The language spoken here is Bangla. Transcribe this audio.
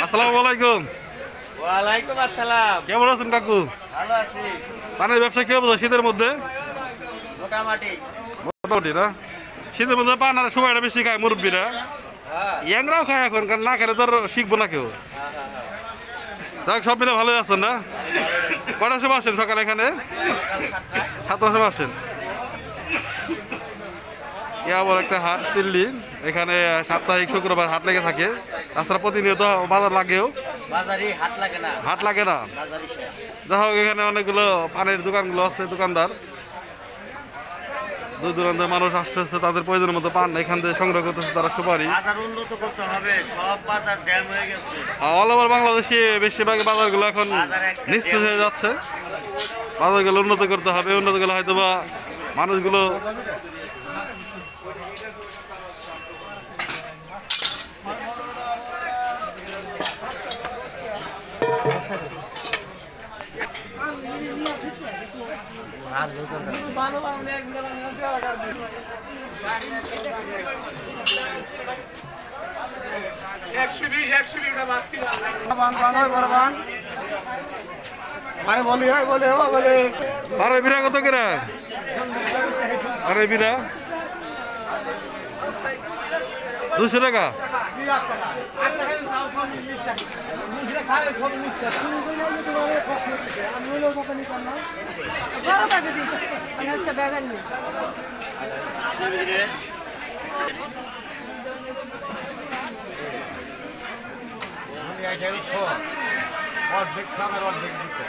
আসসালামু আলাইকুম। ওয়ালাইকুম আসসালাম। কেমন আছেন কাকু? ভালো আছি। পানের ব্যবসা কি অবস্থা শীতের মধ্যে? মোটামুটি। মোটামুটি না? শীতের মধ্যে পান আর সময়টা বেশি খায় মুরব্বীরা। ইয়াংরাও খায় এখন, কারণ না খেলে তো আর শিখবো না কেউ। যাক, সব মিলে ভালোই আছেন না? কটার সময় আসেন সকালে এখানে? 7টার সময় আসেন। আবার একটা হাট দিল্লি, এখানে সাপ্তাহিক শুক্রবার হাট লেগে থাকে। তাছাড়া প্রতিনিয়ত বাজার লাগেও, হাট লাগে না। যা হোক, এখানে অনেকগুলো পানের দোকানগুলো আছে, দোকানদার দূর দূরান্তের মানুষ আসছে, তাদের প্রয়োজনের মতো পান এখান থেকে সংগ্রহ করতেছে তারা। সুপারি উন্নত করতে হবে, সব বাজার ড্যাম হয়ে গেছে। অল ওভার বাংলাদেশে বেশিরভাগ বাজারগুলো এখন নিশ্চিত হয়ে যাচ্ছে। বাজারগুলো উন্নত করতে হবে, উন্নত করলে হয়তো বা মানুষগুলো আরে বিরা কত করে? আরে বিরা 200 টাকা। অর্ধেক খাবার অর্ধেক দিতে